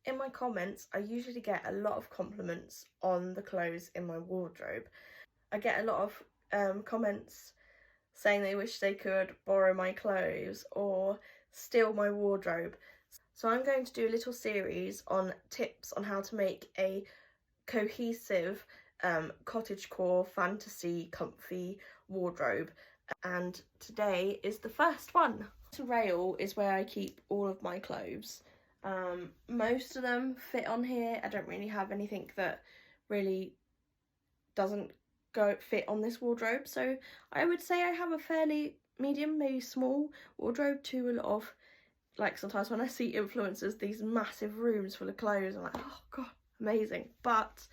In my comments, I usually get a lot of compliments on the clothes in my wardrobe. I get a lot of comments saying they wish they could borrow my clothes or steal my wardrobe. So I'm going to do a little series on tips on how to make a cohesive cottagecore fantasy comfy wardrobe, and today is the first one. The rail is where I keep all of my clothes. Most of them fit on here. I don't really have anything that really doesn't fit on this wardrobe, so I would say I have a fairly medium, maybe small wardrobe to a lot of, like, sometimes when I see influencers, these massive rooms full of clothes, I'm like, oh god, amazing. But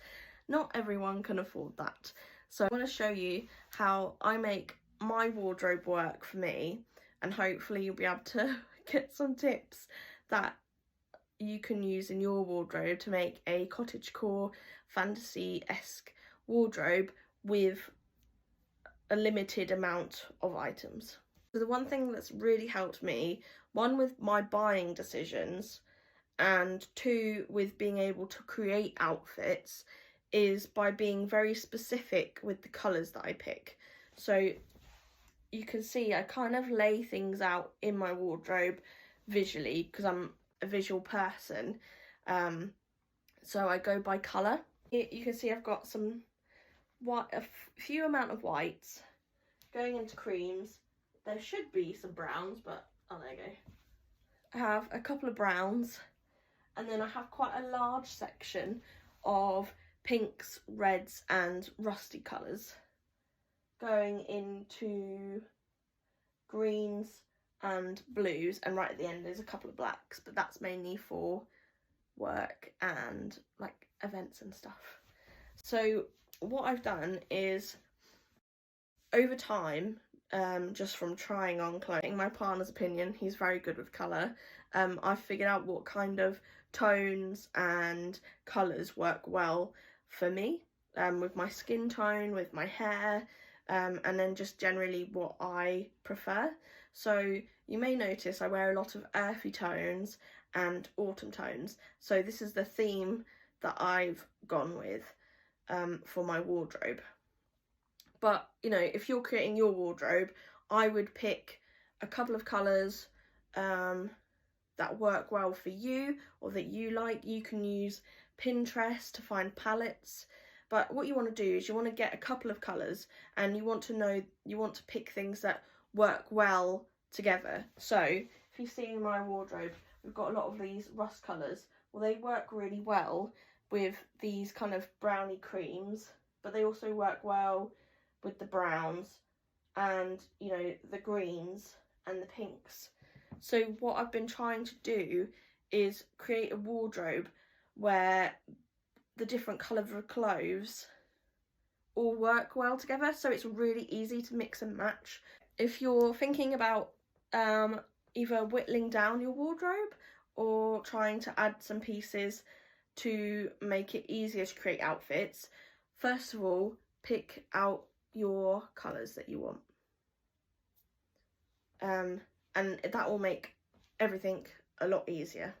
not everyone can afford that. So I want to show you how I make my wardrobe work for me, and hopefully you'll be able to get some tips that you can use in your wardrobe to make a cottagecore fantasy-esque wardrobe with a limited amount of items. So the one thing that's really helped me, one with my buying decisions and two with being able to create outfits, is by being very specific with the colours that I pick. So you can see I kind of lay things out in my wardrobe visually because I'm a visual person. So I go by colour. Here you can see I've got some white, a few amount of whites going into creams. There should be some browns, but oh, there you go. I have a couple of browns, and then I have quite a large section of pinks, reds and rusty colours going into greens and blues, and right at the end there's a couple of blacks, but that's mainly for work and like events and stuff. So what I've done is, over time, just from trying on clothing, my partner's opinion, he's very good with colour, I've figured out what kind of tones and colours work well for me, with my skin tone, with my hair, and then just generally what I prefer. So you may notice I wear a lot of earthy tones and autumn tones, so this is the theme that I've gone with for my wardrobe. But you know, if you're creating your wardrobe, I would pick a couple of colours that work well for you or that you like. You can use Pinterest to find palettes, but what you want to do is you want to get a couple of colours, and you want to pick things that work well together. So if you see in my wardrobe, we've got a lot of these rust colours. Well, they work really well with these kind of browny creams, but they also work well with the browns and, you know, the greens and the pinks. So what I've been trying to do is create a wardrobe where the different colours of clothes all work well together, so it's really easy to mix and match. If you're thinking about either whittling down your wardrobe or trying to add some pieces to make it easier to create outfits, first of all, pick out your colours that you want. And that will make everything a lot easier.